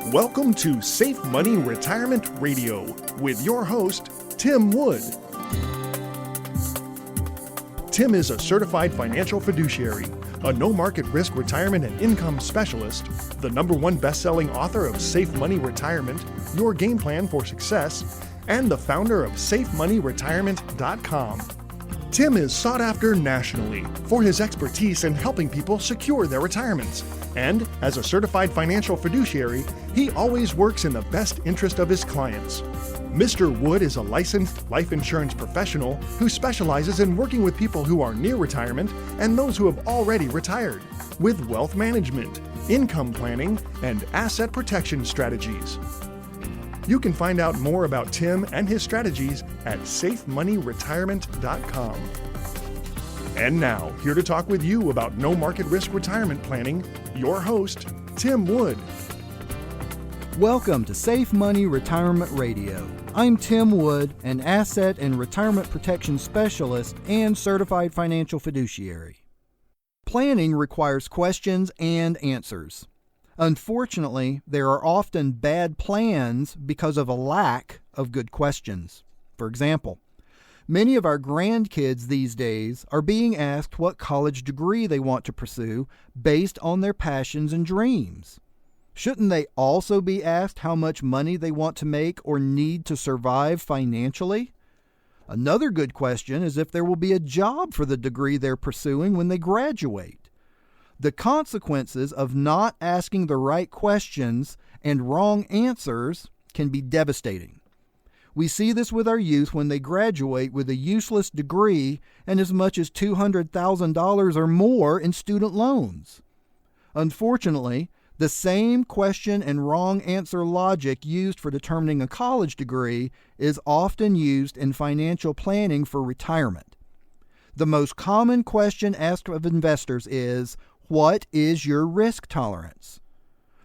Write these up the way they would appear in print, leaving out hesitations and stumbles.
Welcome to Safe Money Retirement Radio with your host, Tim Wood. Tim is a certified financial fiduciary, a no-market risk retirement and income specialist, the #1 best-selling author of Safe Money Retirement, Your Game Plan for Success, and the founder of SafeMoneyRetirement.com. Tim is sought after nationally for his expertise in helping people secure their retirements. And as a certified financial fiduciary, he always works in the best interest of his clients. Mr. Wood is a licensed life insurance professional who specializes in working with people who are near retirement and those who have already retired with wealth management, income planning, and asset protection strategies. You can find out more about Tim and his strategies at SafeMoneyRetirement.com. And now, here to talk with you about no market risk retirement planning, your host, Tim Wood. Welcome to Safe Money Retirement Radio. I'm Tim Wood, an asset and retirement protection specialist and certified financial fiduciary. Planning requires questions and answers. Unfortunately, there are often bad plans because of a lack of good questions. For example, many of our grandkids these days are being asked what college degree they want to pursue based on their passions and dreams. Shouldn't they also be asked how much money they want to make or need to survive financially? Another good question is if there will be a job for the degree they're pursuing when they graduate. The consequences of not asking the right questions and wrong answers can be devastating. We see this with our youth when they graduate with a useless degree and as much as $200,000 or more in student loans. Unfortunately, the same question and wrong answer logic used for determining a college degree is often used in financial planning for retirement. The most common question asked of investors is, what is your risk tolerance?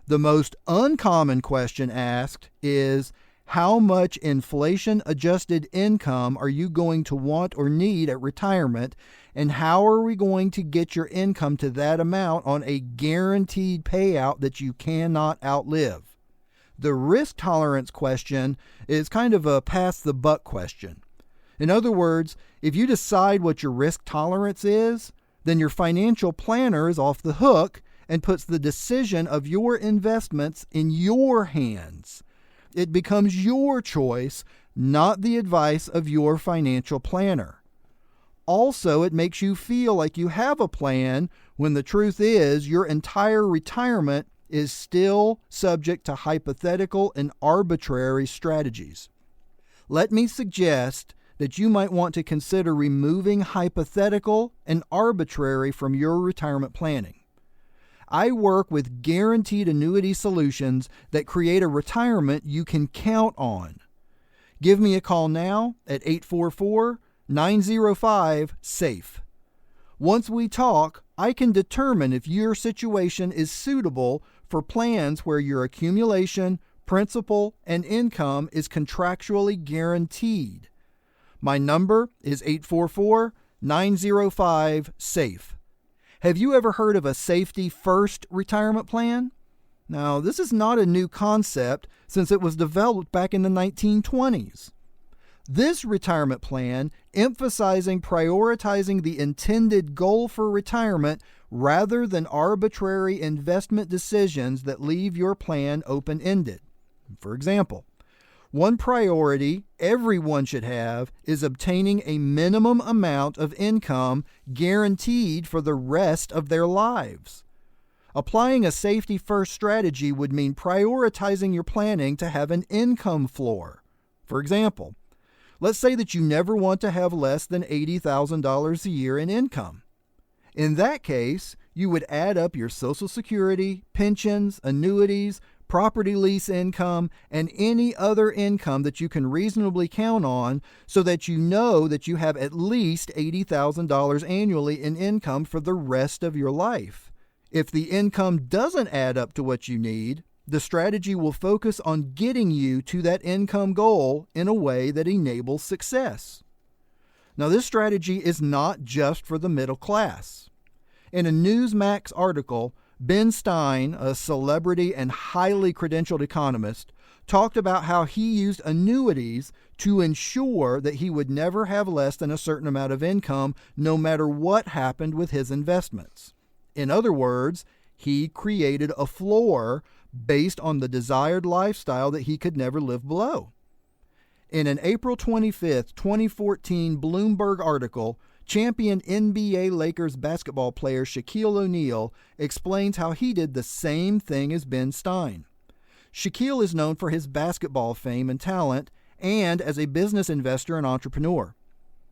The most uncommon question asked is, how much inflation-adjusted income are you going to want or need at retirement, and how are we going to get your income to that amount on a guaranteed payout that you cannot outlive? The risk tolerance question is kind of a pass-the-buck question. In other words, if you decide what your risk tolerance is, then your financial planner is off the hook and puts the decision of your investments in your hands. It becomes your choice, not the advice of your financial planner. Also, it makes you feel like you have a plan when the truth is your entire retirement is still subject to hypothetical and arbitrary strategies. Let me suggest that you might want to consider removing hypothetical and arbitrary from your retirement planning. I work with guaranteed annuity solutions that create a retirement you can count on. Give me a call now at 844-905-SAFE. Once we talk, I can determine if your situation is suitable for plans where your accumulation, principal, and income is contractually guaranteed. My number is 844-905-SAFE. Have you ever heard of a Safety First retirement plan? Now, this is not a new concept since it was developed back in the 1920s. This retirement plan emphasizing prioritizing the intended goal for retirement rather than arbitrary investment decisions that leave your plan open-ended. For example, one priority everyone should have is obtaining a minimum amount of income guaranteed for the rest of their lives. Applying a safety first strategy would mean prioritizing your planning to have an income floor. For example, let's say that you never want to have less than $80,000 a year in income. In that case, you would add up your Social Security, pensions, annuities, property lease income, and any other income that you can reasonably count on so that you know that you have at least $80,000 annually in income for the rest of your life. If the income doesn't add up to what you need, the strategy will focus on getting you to that income goal in a way that enables success. Now, this strategy is not just for the middle class. In a Newsmax article, Ben Stein, a celebrity and highly credentialed economist, talked about how he used annuities to ensure that he would never have less than a certain amount of income no matter what happened with his investments. In other words, he created a floor based on the desired lifestyle that he could never live below. In an April 25, 2014 Bloomberg article, champion NBA Lakers basketball player Shaquille O'Neal explains how he did the same thing as Ben Stein. Shaquille is known for his basketball fame and talent and as a business investor and entrepreneur.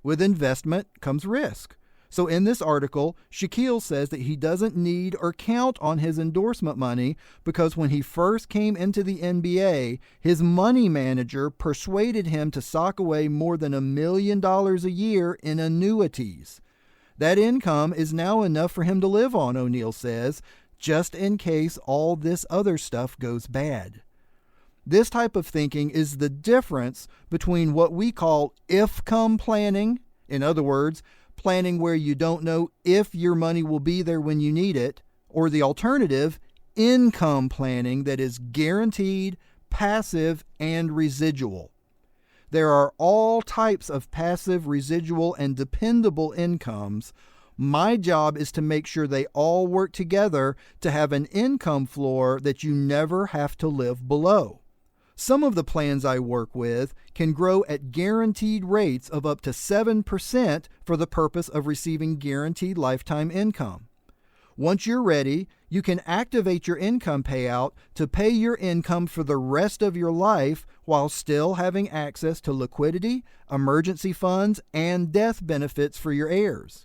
With investment comes risk. So in this article, Shaquille says that he doesn't need or count on his endorsement money because when he first came into the NBA, his money manager persuaded him to sock away more than $1 million a year in annuities. That income is now enough for him to live on, O'Neal says, just in case all this other stuff goes bad. This type of thinking is the difference between what we call if-come planning, in other words, planning where you don't know if your money will be there when you need it, or the alternative, income planning that is guaranteed, passive, and residual. There are all types of passive, residual, and dependable incomes. My job is to make sure they all work together to have an income floor that you never have to live below. Some of the plans I work with can grow at guaranteed rates of up to 7% for the purpose of receiving guaranteed lifetime income. Once you're ready, you can activate your income payout to pay your income for the rest of your life while still having access to liquidity, emergency funds, and death benefits for your heirs.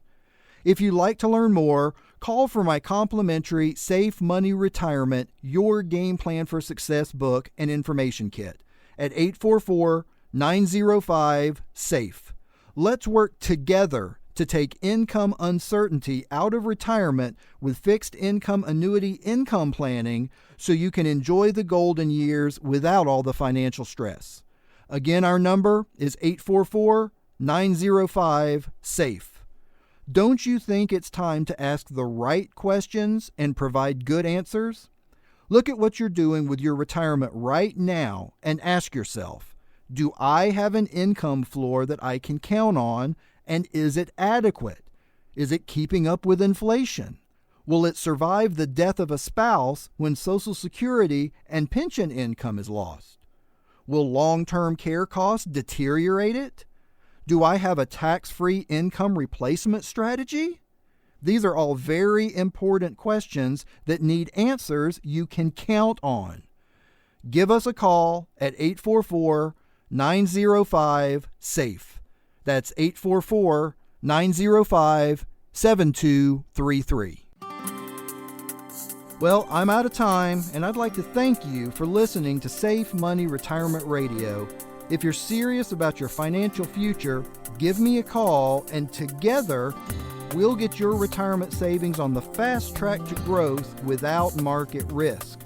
If you'd like to learn more, call for my complimentary Safe Money Retirement, Your Game Plan for Success book and information kit at 844-905-SAFE. Let's work together to take income uncertainty out of retirement with fixed income annuity income planning so you can enjoy the golden years without all the financial stress. Again, our number is 844-905-SAFE. Don't you think it's time to ask the right questions and provide good answers? Look at what you're doing with your retirement right now and ask yourself, do I have an income floor that I can count on, and is it adequate? Is it keeping up with inflation? Will it survive the death of a spouse when Social Security and pension income is lost? Will long-term care costs deteriorate it? Do I have a tax-free income replacement strategy? These are all very important questions that need answers you can count on. Give us a call at 844-905-SAFE. That's 844-905-7233. Well, I'm out of time, and I'd like to thank you for listening to Safe Money Retirement Radio. If you're serious about your financial future, give me a call, and together we'll get your retirement savings on the fast track to growth without market risk.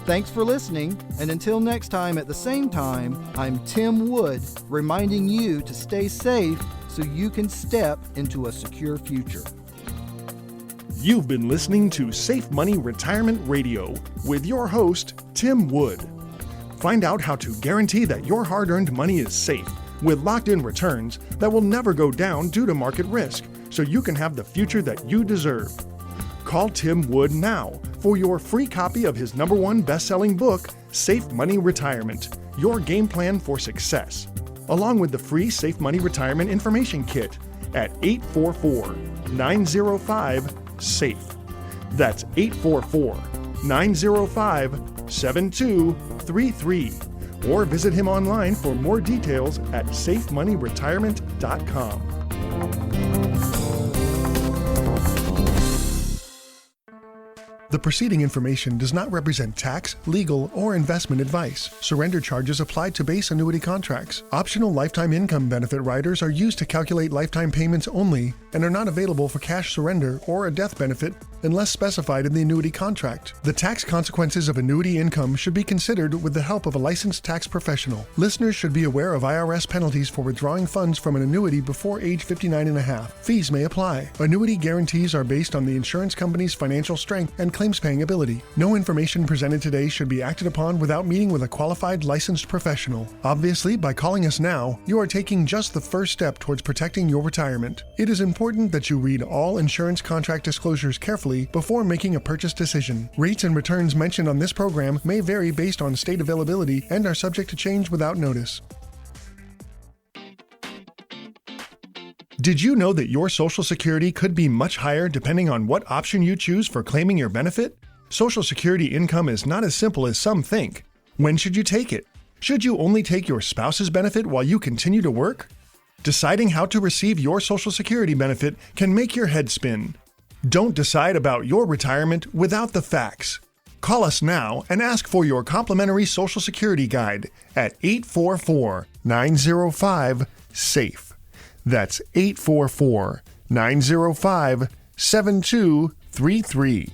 Thanks for listening, and until next time at the same time, I'm Tim Wood, reminding you to stay safe so you can step into a secure future. You've been listening to Safe Money Retirement Radio with your host, Tim Wood. Find out how to guarantee that your hard-earned money is safe with locked-in returns that will never go down due to market risk, so you can have the future that you deserve. Call Tim Wood now for your free copy of his #1 best-selling book, Safe Money Retirement, Your Game Plan for Success, along with the free Safe Money Retirement Information Kit at 844-905-SAFE. That's 844-905-7233. Or visit him online for more details at safemoneyretirement.com. The preceding information does not represent tax, legal, or investment advice. Surrender charges applied to base annuity contracts. Optional lifetime income benefit riders are used to calculate lifetime payments only and are not available for cash surrender or a death benefit unless specified in the annuity contract. The tax consequences of annuity income should be considered with the help of a licensed tax professional. Listeners should be aware of IRS penalties for withdrawing funds from an annuity before age 59 and a half. Fees may apply. Annuity guarantees are based on the insurance company's financial strength and claims-paying ability. No information presented today should be acted upon without meeting with a qualified licensed professional. Obviously, by calling us now, you are taking just the first step towards protecting your retirement. It is important that you read all insurance contract disclosures carefully before making a purchase decision. Rates and returns mentioned on this program may vary based on state availability and are subject to change without notice. Did you know that your Social Security could be much higher depending on what option you choose for claiming your benefit? Social Security income is not as simple as some think. When should you take it? Should you only take your spouse's benefit while you continue to work? Deciding how to receive your Social Security benefit can make your head spin. Don't decide about your retirement without the facts. Call us now and ask for your complimentary Social Security guide at 844-905-SAFE. That's 844-905-7233.